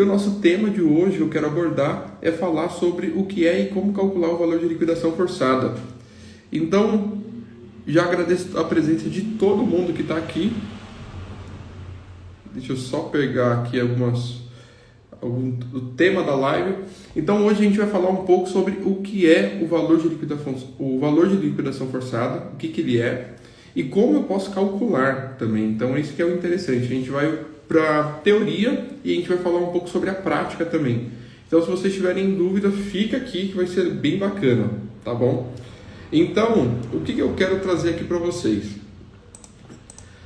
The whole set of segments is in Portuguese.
E o nosso tema de hoje que eu quero abordar é falar sobre o que é e como calcular o valor de liquidação forçada. Então, já agradeço a presença de todo mundo que está aqui. Deixa eu só pegar aqui o tema da live. Então, hoje a gente vai falar um pouco sobre o que é o valor de liquidação forçada, o que ele é e como eu posso calcular também. Então, isso que é o interessante. A gente vai para a teoria e a gente vai falar um pouco sobre a prática também. Então, se vocês tiverem dúvida, fica aqui que vai ser bem bacana, tá bom? Então, o que eu quero trazer aqui para vocês?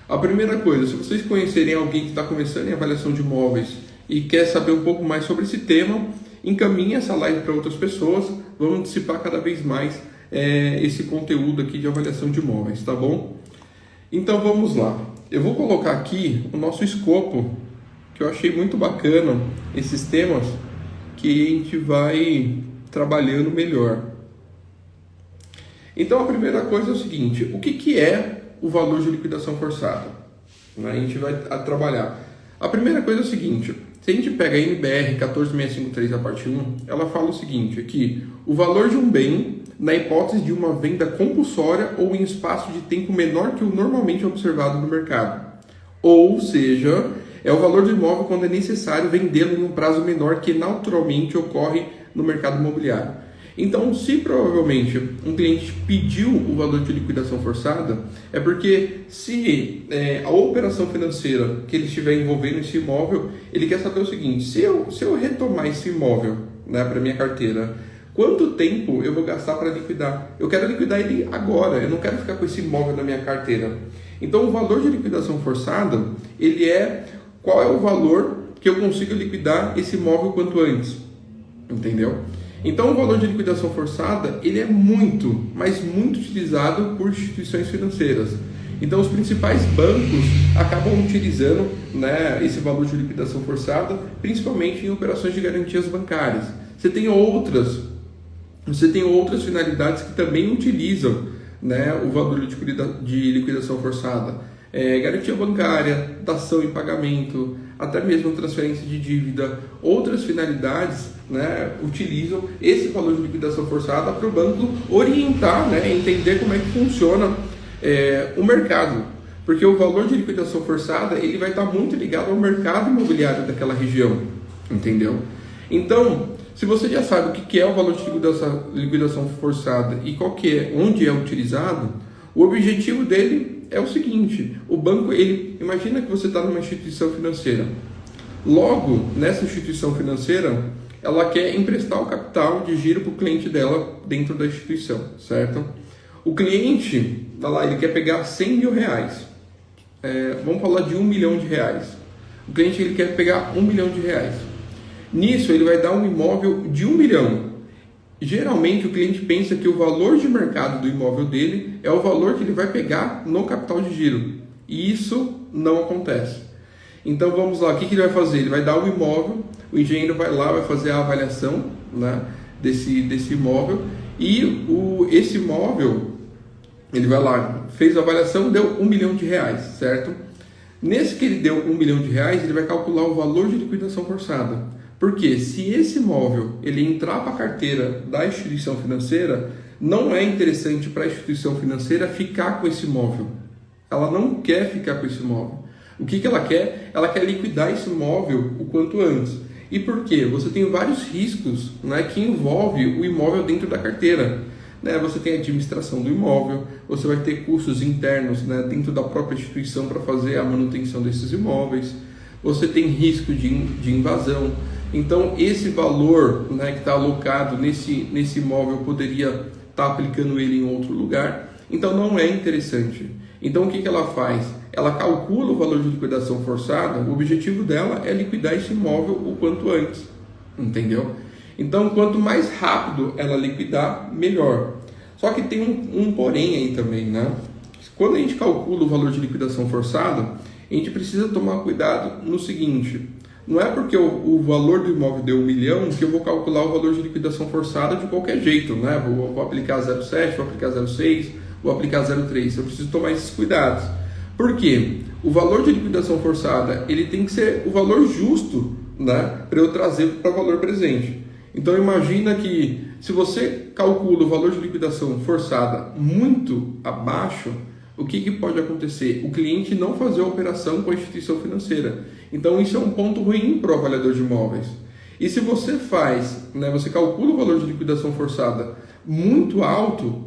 A primeira coisa, se vocês conhecerem alguém que está começando em avaliação de imóveis e quer saber um pouco mais sobre esse tema, encaminhe essa live para outras pessoas. Vamos dissipar cada vez mais esse conteúdo aqui de avaliação de imóveis, tá bom? Então vamos lá. Eu vou colocar aqui o nosso escopo, que eu achei muito bacana, esses temas que a gente vai trabalhando melhor. Então a primeira coisa é o seguinte, o que é o valor de liquidação forçada? A gente vai trabalhar. A primeira coisa é o seguinte, se a gente pega a NBR 14653, a parte 1, ela fala o seguinte, que o valor de um bem, na hipótese de uma venda compulsória ou em espaço de tempo menor que o normalmente observado no mercado. Ou seja, é o valor do imóvel quando é necessário vendê-lo em um prazo menor que naturalmente ocorre no mercado imobiliário. Então, se provavelmente um cliente pediu o valor de liquidação forçada, é porque se a operação financeira que ele estiver envolvendo esse imóvel, ele quer saber o seguinte, se eu retomar esse imóvel, né, para minha carteira, quanto tempo eu vou gastar para liquidar? Eu quero liquidar ele agora, eu não quero ficar com esse imóvel na minha carteira. Então, o valor de liquidação forçada, ele é qual é o valor que eu consigo liquidar esse imóvel quanto antes, entendeu? Então, o valor de liquidação forçada, ele é muito, mas muito utilizado por instituições financeiras. Então, os principais bancos acabam utilizando, né, esse valor de liquidação forçada, principalmente em operações de garantias bancárias. Você tem outras finalidades que também utilizam, né, o valor de liquidação forçada. Garantia bancária, dação em pagamento, até mesmo transferência de dívida. Outras finalidades, né, utilizam esse valor de liquidação forçada para o banco orientar, né, entender como é que funciona o mercado. Porque o valor de liquidação forçada ele vai estar muito ligado ao mercado imobiliário daquela região, entendeu? Então, se você já sabe o que é o valor de liquidação forçada e onde é utilizado, o objetivo dele é o seguinte, o banco, imagina que você está numa instituição financeira. Logo, nessa instituição financeira, ela quer emprestar o capital de giro para o cliente dela dentro da instituição, certo? O cliente, ele quer pegar 100 mil reais. Vamos falar de 1 milhão de reais. O cliente ele quer pegar 1 milhão de reais. Nisso, ele vai dar um imóvel de 1 milhão. Geralmente, o cliente pensa que o valor de mercado do imóvel dele é o valor que ele vai pegar no capital de giro. E isso não acontece. Então, vamos lá. O que ele vai fazer? Ele vai dar o imóvel, o engenheiro vai lá, vai fazer a avaliação, né, desse imóvel. E esse imóvel, ele vai lá, fez a avaliação, deu 1 milhão de reais, certo? Nesse que ele deu 1 milhão de reais, ele vai calcular o valor de liquidação forçada. Porque se esse imóvel ele entrar para a carteira da instituição financeira, não é interessante para a instituição financeira ficar com esse imóvel. Ela não quer ficar com esse imóvel. O que ela quer? Ela quer liquidar esse imóvel o quanto antes. E por quê? Você tem vários riscos, né, que envolvem o imóvel dentro da carteira. Né? Você tem a administração do imóvel, você vai ter custos internos, né, dentro da própria instituição para fazer a manutenção desses imóveis. Você tem risco de invasão. Então, esse valor, né, que está alocado nesse imóvel poderia estar aplicando ele em outro lugar. Então, não é interessante. Então, o que ela faz? Ela calcula o valor de liquidação forçada. O objetivo dela é liquidar esse imóvel o quanto antes. Entendeu? Então, quanto mais rápido ela liquidar, melhor. Só que tem um porém aí também, né? Quando a gente calcula o valor de liquidação forçada, a gente precisa tomar cuidado no seguinte: não é porque o valor do imóvel deu 1 milhão que eu vou calcular o valor de liquidação forçada de qualquer jeito, né? Vou aplicar 0,7, vou aplicar 0,6, vou aplicar 0,3. Eu preciso tomar esses cuidados. Por quê? O valor de liquidação forçada ele tem que ser o valor justo né, para eu trazer para o valor presente. Então imagina que se você calcula o valor de liquidação forçada muito abaixo, o que pode acontecer? O cliente não fazer a operação com a instituição financeira. Então isso é um ponto ruim para o avaliador de imóveis. E se você faz, né, você calcula o valor de liquidação forçada muito alto,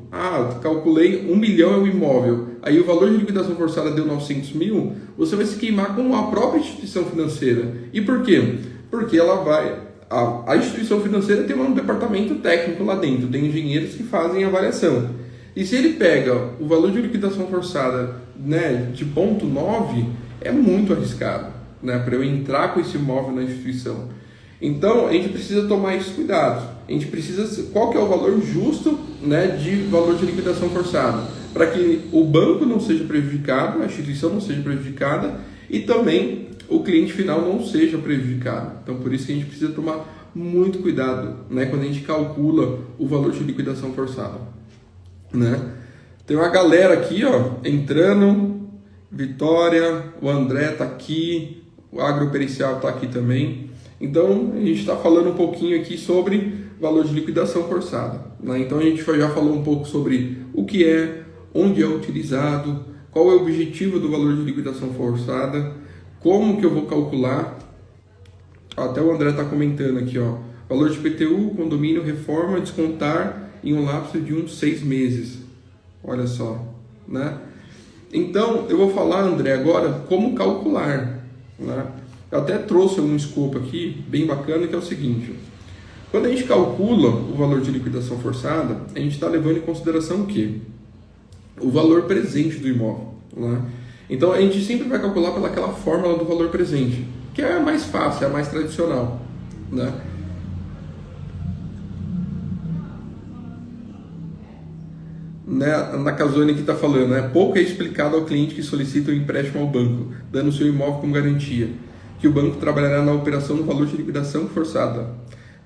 calculei 1 milhão é o imóvel, aí o valor de liquidação forçada deu 900 mil, você vai se queimar com a própria instituição financeira. E por quê? Porque ela vai... A instituição financeira tem um departamento técnico lá dentro, tem engenheiros que fazem a avaliação. E se ele pega o valor de liquidação forçada, né, de 0,9, é muito arriscado, né, para eu entrar com esse imóvel na instituição. Então, a gente precisa tomar esse cuidado. A gente precisa... Qual que é o valor justo, né, de valor de liquidação forçada? Para que o banco não seja prejudicado, a instituição não seja prejudicada e também o cliente final não seja prejudicado. Então, por isso que a gente precisa tomar muito cuidado, né, quando a gente calcula o valor de liquidação forçada, né? Tem uma galera aqui, ó, entrando, Vitória, o André tá aqui, o Agropericial tá aqui também. Então, a gente está falando um pouquinho aqui sobre valor de liquidação forçada, né? Então, a gente já falou um pouco sobre o que é, onde é utilizado, qual é o objetivo do valor de liquidação forçada, como que eu vou calcular. Até o André está comentando aqui, ó, valor de PTU, condomínio, reforma, descontar em um lapso de uns 6 meses. Olha só, né? Então, eu vou falar, André, agora como calcular, né? Eu até trouxe um escopo aqui, bem bacana, que é o seguinte. Quando a gente calcula o valor de liquidação forçada, a gente está levando em consideração o quê? O valor presente do imóvel, né? Então, a gente sempre vai calcular pelaquela fórmula do valor presente, que é a mais fácil, é a mais tradicional, né? Na Casone que está falando, né? Pouco é explicado ao cliente que solicita o empréstimo ao banco, dando seu imóvel como garantia, que o banco trabalhará na operação do valor de liquidação forçada.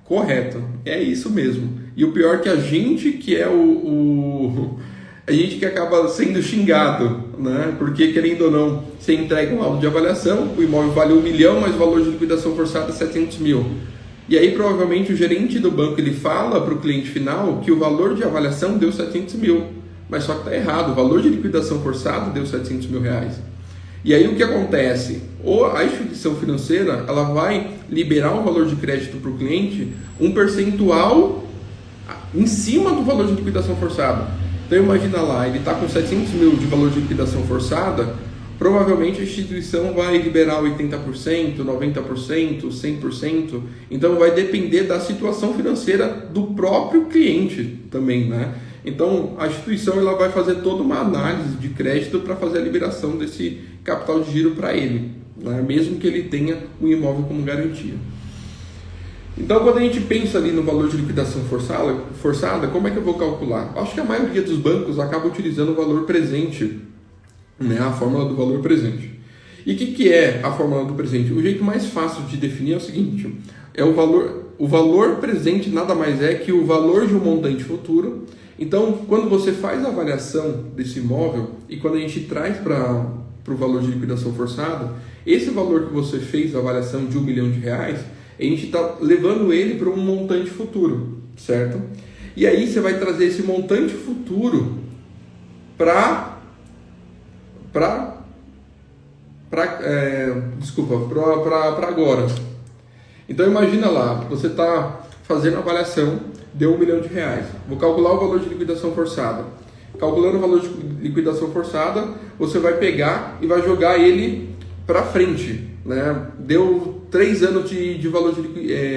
Correto, é isso mesmo. E o pior é que a gente que é a gente que acaba sendo xingado, né? Porque, querendo ou não, você entrega um laudo de avaliação, o imóvel vale 1 milhão, mas o valor de liquidação forçada é 700 mil. E aí, provavelmente, o gerente do banco ele fala para o cliente final que o valor de avaliação deu 700 mil, mas só que está errado, o valor de liquidação forçada deu 700 mil reais. E aí, o que acontece? A instituição financeira ela vai liberar um valor de crédito para o cliente, um percentual em cima do valor de liquidação forçada. Então imagina lá, ele está com 700 mil de valor de liquidação forçada, provavelmente a instituição vai liberar 80%, 90%, 100%, então vai depender da situação financeira do próprio cliente também, né? Então a instituição ela vai fazer toda uma análise de crédito para fazer a liberação desse capital de giro para ele, né? Mesmo que ele tenha um imóvel como garantia. Então, quando a gente pensa ali no valor de liquidação forçada, como é que eu vou calcular? Acho que a maioria dos bancos acaba utilizando o valor presente, né? A fórmula do valor presente. E o que é a fórmula do presente? O jeito mais fácil de definir é o seguinte, é o valor presente nada mais é que o valor de um montante futuro. Então, quando você faz a avaliação desse imóvel e quando a gente traz para o valor de liquidação forçada, esse valor que você fez a avaliação de 1 milhão de reais, a gente está levando ele para um montante futuro, certo? E aí você vai trazer esse montante futuro para agora. Então imagina lá, você está fazendo a avaliação, deu 1 milhão de reais. Vou calcular o valor de liquidação forçada. Calculando o valor de liquidação forçada, você vai pegar e vai jogar ele para frente, né? Deu 3 anos de valor de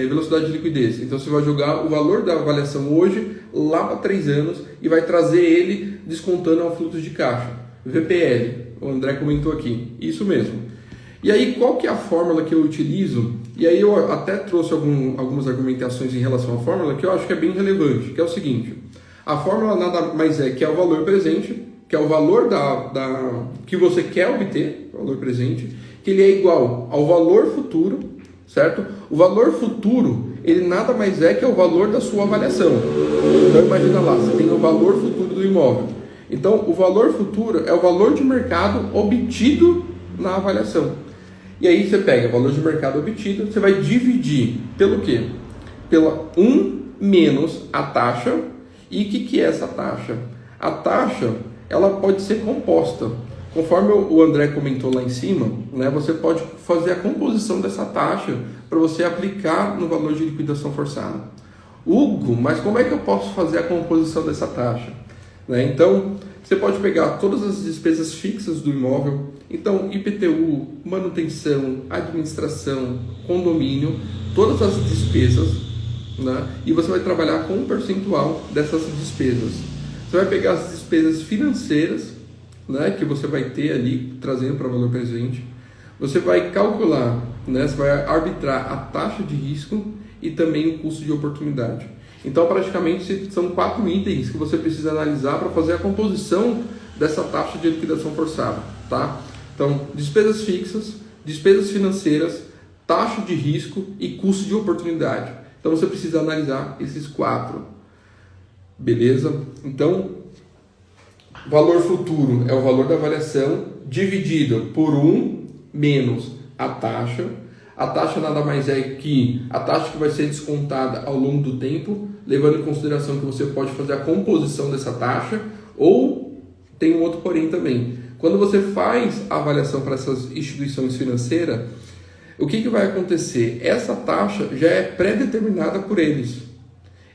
velocidade de liquidez. Então você vai jogar o valor da avaliação hoje lá para 3 anos e vai trazer ele descontando ao fluxo de caixa. VPL, o André comentou aqui. Isso mesmo. E aí, qual que é a fórmula que eu utilizo? E aí eu até trouxe algumas argumentações em relação à fórmula que eu acho que é bem relevante, que é o seguinte. A fórmula nada mais é que é o valor presente, que é o valor que você quer obter, o valor presente, que ele é igual ao valor futuro, certo? O valor futuro, ele nada mais é que é o valor da sua avaliação. Então imagina lá, você tem o valor futuro do imóvel. Então o valor futuro é o valor de mercado obtido na avaliação. E aí você pega o valor de mercado obtido, você vai dividir pelo quê? Pela 1 menos a taxa. E o que é essa taxa? A taxa, ela pode ser composta. Conforme o André comentou lá em cima, né, você pode fazer a composição dessa taxa para você aplicar no valor de liquidação forçada. Hugo, mas como é que eu posso fazer a composição dessa taxa? Né? Então, você pode pegar todas as despesas fixas do imóvel, então IPTU, manutenção, administração, condomínio, todas as despesas, né? E você vai trabalhar com um percentual dessas despesas. Você vai pegar as despesas financeiras, né, que você vai ter ali, trazendo para valor presente. Você vai calcular, né, você vai arbitrar a taxa de risco e também o custo de oportunidade. Então, praticamente, são 4 itens que você precisa analisar para fazer a composição dessa taxa de liquidação forçada. Tá? Então, despesas fixas, despesas financeiras, taxa de risco e custo de oportunidade. Então, você precisa analisar esses 4. Beleza? Então, valor futuro é o valor da avaliação dividido por 1 menos a taxa. A taxa nada mais é que a taxa que vai ser descontada ao longo do tempo, levando em consideração que você pode fazer a composição dessa taxa, ou tem um outro porém também. Quando você faz a avaliação para essas instituições financeiras, o que vai acontecer? Essa taxa já é pré-determinada por eles.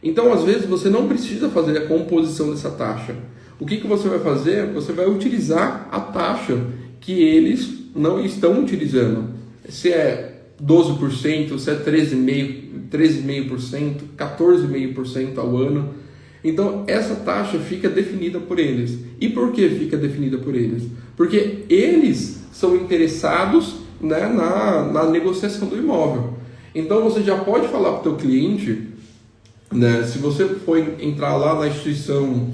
Então, às vezes, você não precisa fazer a composição dessa taxa. O que você vai fazer? Você vai utilizar a taxa que eles não estão utilizando. Se é 12%, se é 13,5%, 14,5% ao ano. Então, essa taxa fica definida por eles. E por que fica definida por eles? Porque eles são interessados, né, na negociação do imóvel. Então, você já pode falar para o teu cliente, né, se você for entrar lá na instituição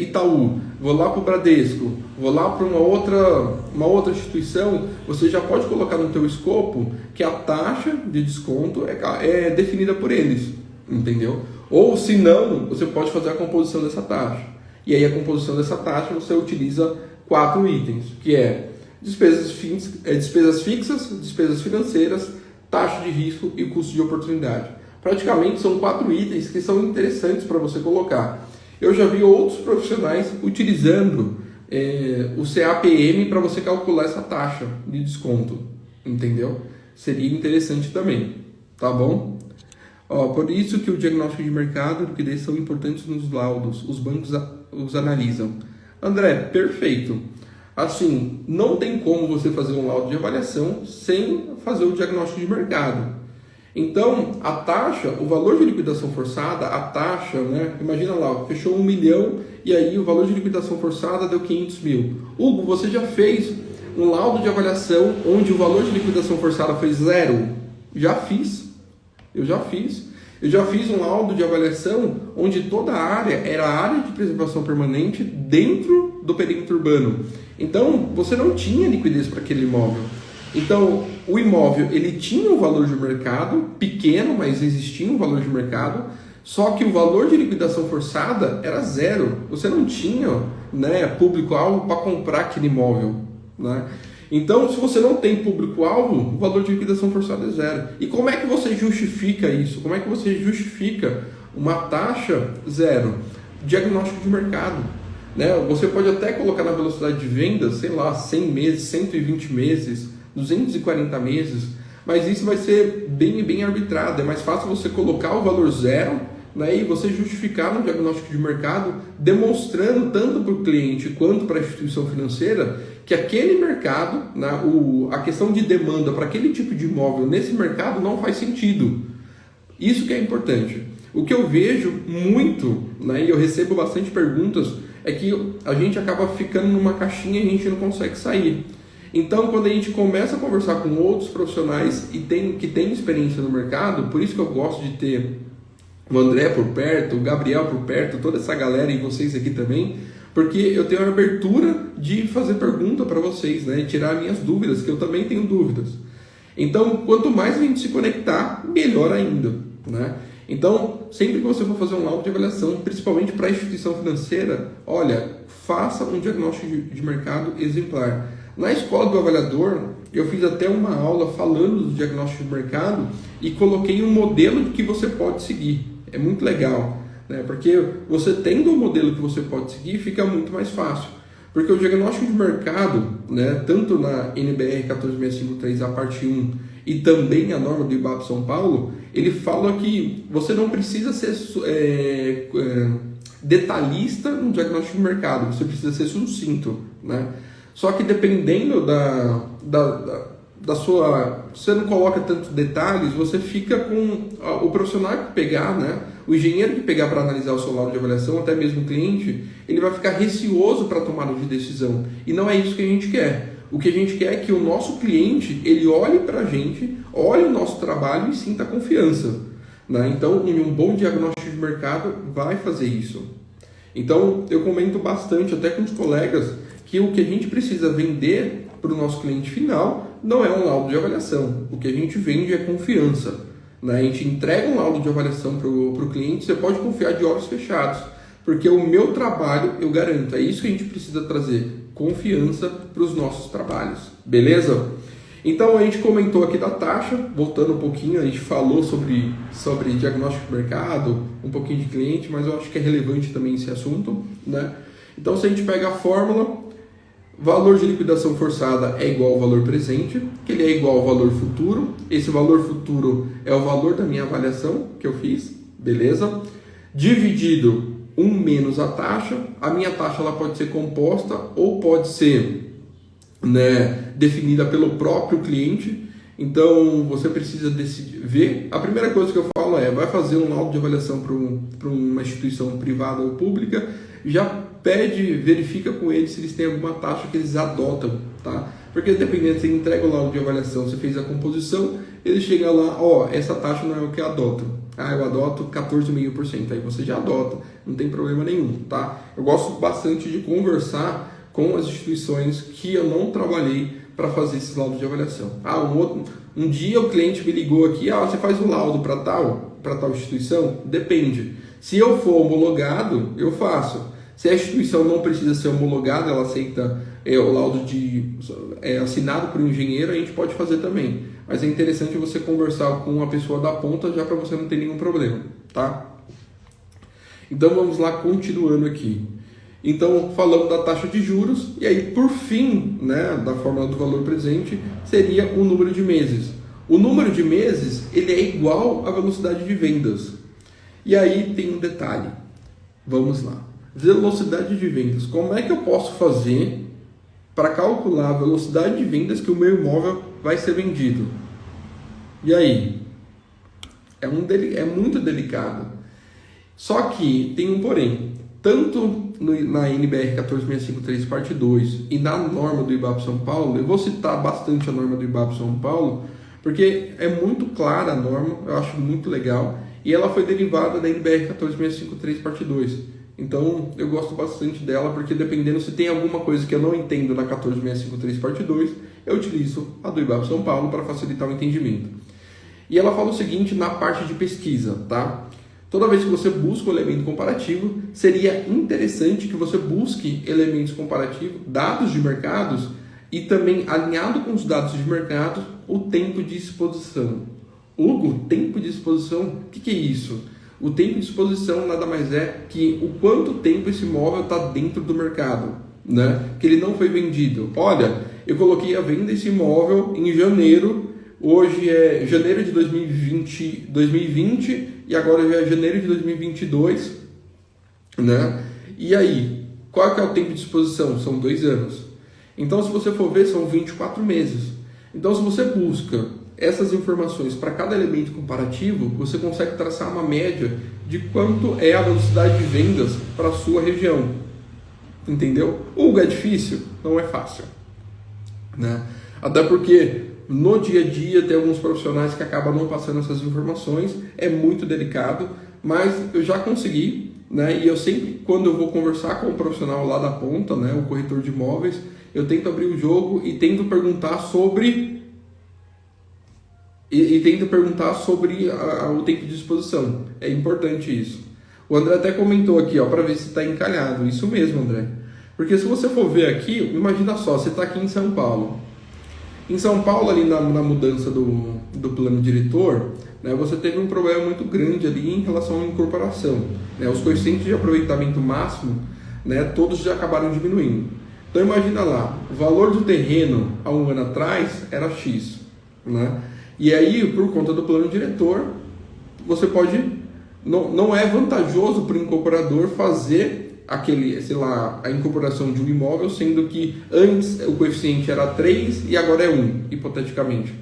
Itaú, vou lá para o Bradesco, vou lá para uma outra instituição, você já pode colocar no teu escopo que a taxa de desconto é definida por eles, entendeu? Ou se não, você pode fazer a composição dessa taxa. E aí a composição dessa taxa você utiliza 4 itens, que é despesas fixas, despesas financeiras, taxa de risco e custo de oportunidade. Praticamente são 4 itens que são interessantes para você colocar. Eu já vi outros profissionais utilizando o CAPM para você calcular essa taxa de desconto, entendeu? Seria interessante também, tá bom? Por isso que o diagnóstico de mercado e liquidez são importantes nos laudos, os bancos os analisam. André, perfeito. Assim, não tem como você fazer um laudo de avaliação sem fazer o diagnóstico de mercado. Então, a taxa, o valor de liquidação forçada, a taxa, né? Imagina lá, fechou 1 milhão e aí o valor de liquidação forçada deu 500 mil. Hugo, você já fez um laudo de avaliação onde o valor de liquidação forçada foi 0? Já fiz. Eu já fiz um laudo de avaliação onde toda a área era a área de preservação permanente dentro do perímetro urbano. Então, você não tinha liquidez para aquele imóvel. Então, o imóvel ele tinha um valor de mercado, pequeno, mas existia um valor de mercado, só que o valor de liquidação forçada era 0. Você não tinha, né, público-alvo para comprar aquele imóvel, né? Então, se você não tem público-alvo, o valor de liquidação forçada é 0. E como é que você justifica isso? Como é que você justifica uma taxa 0? Diagnóstico de mercado. Né? Você pode até colocar na velocidade de venda, sei lá, 100 meses, 120 meses, 240 meses, mas isso vai ser bem arbitrado. É mais fácil você colocar o valor 0, né, e você justificar no diagnóstico de mercado, demonstrando tanto para o cliente quanto para a instituição financeira que aquele mercado, né, a questão de demanda para aquele tipo de imóvel nesse mercado não faz sentido. Isso que é importante. O que eu vejo muito, né, e eu recebo bastante perguntas, é que a gente acaba ficando numa caixinha e a gente não consegue sair. Então, quando a gente começa a conversar com outros profissionais que têm experiência no mercado, por isso que eu gosto de ter o André por perto, o Gabriel por perto, toda essa galera e vocês aqui também, porque eu tenho a abertura de fazer pergunta para vocês, né, e tirar minhas dúvidas, que eu também tenho dúvidas. Então, quanto mais a gente se conectar, melhor ainda, né? Então, sempre que você for fazer um laudo de avaliação, principalmente para a instituição financeira, olha, faça um diagnóstico de mercado exemplar. Na escola do avaliador, eu fiz até uma aula falando do diagnóstico de mercado e coloquei um modelo que você pode seguir. É muito legal, né? Porque você tendo um modelo que você pode seguir, fica muito mais fácil. Porque o diagnóstico de mercado, né, tanto na NBR 14653, a parte 1, e também a norma do IBAP São Paulo, ele fala que você não precisa ser detalhista no diagnóstico de mercado, você precisa ser sucinto, né? Só que dependendo da sua... Você não coloca tantos detalhes, você fica com o profissional que pegar, né? O engenheiro que pegar para analisar o seu laudo de avaliação, até mesmo o cliente, ele vai ficar receoso para tomar de decisão. E não é isso que a gente quer. O que a gente quer é que o nosso cliente, ele olhe para a gente, olhe o nosso trabalho e sinta confiança, né? Então, um bom diagnóstico de mercado vai fazer isso. Então, eu comento bastante, até com os colegas, que o que a gente precisa vender para o nosso cliente final não é um laudo de avaliação. O que a gente vende é confiança, né? A gente entrega um laudo de avaliação para o cliente, você pode confiar de olhos fechados, porque o meu trabalho eu garanto. É isso que a gente precisa trazer, confiança para os nossos trabalhos, beleza? Então a gente comentou aqui da taxa, voltando um pouquinho, a gente falou sobre diagnóstico de mercado, um pouquinho de cliente, mas eu acho que é relevante também esse assunto, né? Então se a gente pega a fórmula, valor de liquidação forçada é igual ao valor presente, que ele é igual ao valor futuro. Esse valor futuro é o valor da minha avaliação que eu fiz, beleza? Dividido 1 menos a taxa. A minha taxa ela pode ser composta ou pode ser, né, definida pelo próprio cliente. Então você precisa decidir, ver. A primeira coisa que eu falo é, vai fazer um laudo de avaliação para uma instituição privada ou pública, já verifica com eles se eles têm alguma taxa que eles adotam, tá? Porque dependendo, você entrega o laudo de avaliação, você fez a composição, ele chega lá, ó, essa taxa não é o que eu adoto. Ah, eu adoto 14,5%, aí você já adota, não tem problema nenhum, tá? Eu gosto bastante de conversar com as instituições que eu não trabalhei para fazer esses laudos de avaliação. Ah, um dia o cliente me ligou aqui, você faz um laudo para tal instituição? Depende. Se eu for homologado, eu faço. Se a instituição não precisa ser homologada, ela aceita o laudo assinado por um engenheiro, a gente pode fazer também. Mas é interessante você conversar com uma pessoa da ponta já para você não ter nenhum problema, tá? Então vamos lá, continuando aqui. Então falamos da taxa de juros e aí por fim, né, da fórmula do valor presente, seria o número de meses. O número de meses ele é igual à velocidade de vendas. E aí tem um detalhe. Vamos lá. Velocidade de vendas. Como é que eu posso fazer para calcular a velocidade de vendas que o meu imóvel vai ser vendido? E aí? É muito delicado. Só que tem um porém. Tanto na NBR 14653 parte 2 e na norma do IBAP São Paulo, eu vou citar bastante a norma do IBAP São Paulo, porque é muito clara a norma, eu acho muito legal, e ela foi derivada da NBR 14653 parte 2. Então, eu gosto bastante dela, porque dependendo se tem alguma coisa que eu não entendo na 14653 parte 2, eu utilizo a do IBAP São Paulo para facilitar o entendimento. E ela fala o seguinte na parte de pesquisa, tá? Toda vez que você busca um elemento comparativo, seria interessante que você busque elementos comparativos, dados de mercados, e também alinhado com os dados de mercado, o tempo de exposição. Hugo, tempo de exposição, o que é isso? O tempo de exposição nada mais é que o quanto tempo esse imóvel está dentro do mercado, né? Que ele não foi vendido. Olha, eu coloquei a venda desse imóvel em janeiro, hoje é janeiro de 2020 e agora já é janeiro de 2022, né? E aí, qual que é o tempo de exposição? São 2 anos. Então, se você for ver, são 24 meses. Então, se você busca essas informações para cada elemento comparativo, você consegue traçar uma média de quanto é a velocidade de vendas para a sua região. Entendeu? Hugo, é difícil? Não é fácil, né? Até porque no dia a dia tem alguns profissionais que acabam não passando essas informações, é muito delicado, mas eu já consegui, né? E eu sempre, quando eu vou conversar com o profissional lá da ponta, né, o corretor de imóveis, eu tento abrir o jogo e tento perguntar sobre o tempo de exposição. É importante isso. O André até comentou aqui, para ver se está encalhado. Isso mesmo, André. Porque se você for ver aqui, imagina só, você está aqui em São Paulo. Em São Paulo, ali na mudança do plano diretor, né, você teve um problema muito grande ali em relação à incorporação. Né? Os coeficientes de aproveitamento máximo, né, todos já acabaram diminuindo. Então imagina lá, o valor do terreno há um ano atrás era X. Né? E aí, por conta do plano diretor, você pode... Não é vantajoso para o incorporador fazer a incorporação de um imóvel, sendo que antes o coeficiente era 3 e agora é 1, hipoteticamente.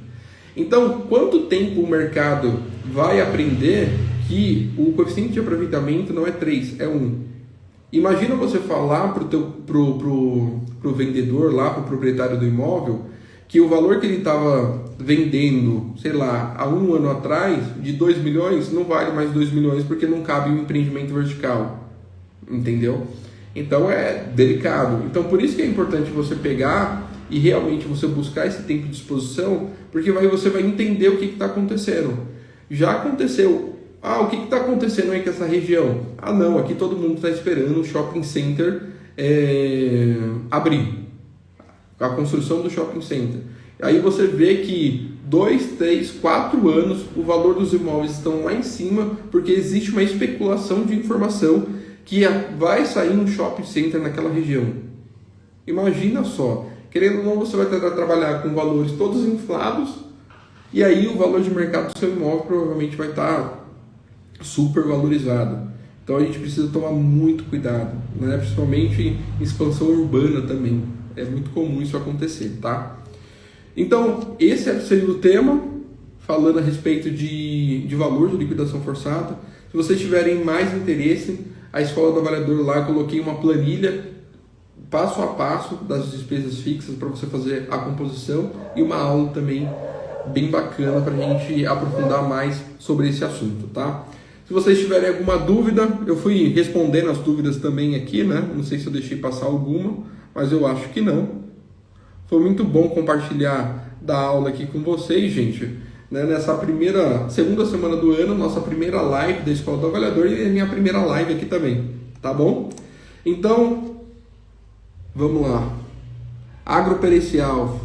Então, quanto tempo o mercado vai aprender que o coeficiente de aproveitamento não é 3, é 1? Imagina você falar pro vendedor lá, pro proprietário do imóvel, que o valor que ele estava vendendo, sei lá, há um ano atrás, de 2 milhões, não vale mais 2 milhões porque não cabe um empreendimento vertical. Entendeu? Então é delicado. Então por isso que é importante você pegar e realmente você buscar esse tempo de exposição, porque você vai entender o que está acontecendo. Já aconteceu. O que está acontecendo aí com essa região? Não, aqui todo mundo está esperando o shopping center abrir. A construção do shopping center. Aí você vê que 2, 3, 4 anos o valor dos imóveis estão lá em cima, porque existe uma especulação de informação que vai sair um shopping center naquela região. Imagina só, querendo ou não, você vai tentar trabalhar com valores todos inflados, e aí o valor de mercado do seu imóvel provavelmente vai estar super valorizado. Então a gente precisa tomar muito cuidado, né? Principalmente em expansão urbana também. É muito comum isso acontecer, tá? Então, esse seria o tema, falando a respeito de valor de liquidação forçada. Se vocês tiverem mais interesse, a Escola do Avaliador lá, eu coloquei uma planilha passo a passo das despesas fixas para você fazer a composição e uma aula também bem bacana para a gente aprofundar mais sobre esse assunto, tá? Se vocês tiverem alguma dúvida, eu fui respondendo as dúvidas também aqui, né? Não sei se eu deixei passar alguma, mas eu acho que não. Foi muito bom compartilhar da aula aqui com vocês, gente. Nessa segunda semana do ano, nossa primeira live da Escola do Avaliador e a minha primeira live aqui também, tá bom? Então, vamos lá. Agropericial.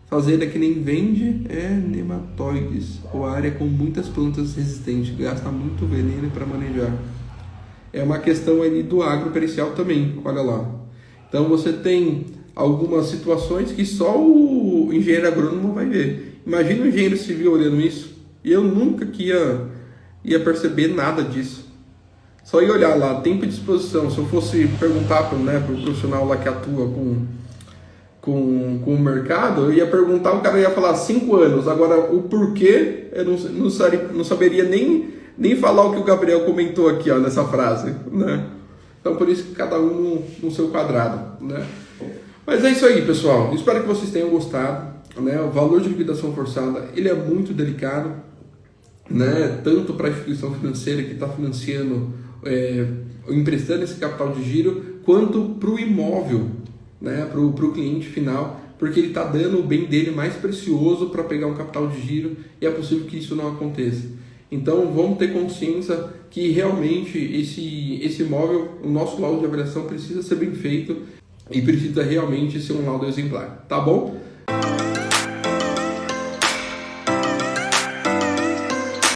Fazenda que nem vende nematóides ou área com muitas plantas resistentes, gasta muito veneno para manejar. É uma questão ali do agropericial também, olha lá. Então você tem algumas situações que só o engenheiro agrônomo vai ver. Imagina o engenheiro civil olhando isso, e eu nunca que ia perceber nada disso. Só ia olhar lá, tempo de exposição. Se eu fosse perguntar para o profissional lá que atua com o mercado, eu ia perguntar, o cara ia falar 5 anos. Agora, o porquê, eu não saberia nem falar o que o Gabriel comentou aqui nessa frase, né? Então, por isso que cada um no seu quadrado, né? Mas é isso aí, pessoal. Espero que vocês tenham gostado. Né? O valor de liquidação forçada ele é muito delicado, né? Tanto para a instituição financeira que está financiando, emprestando esse capital de giro, quanto para o imóvel, né? Para o cliente final, porque ele está dando o bem dele mais precioso para pegar um capital de giro e é possível que isso não aconteça. Então vamos ter consciência que realmente esse imóvel, o nosso laudo de avaliação precisa ser bem feito e precisa realmente ser um laudo exemplar, tá bom?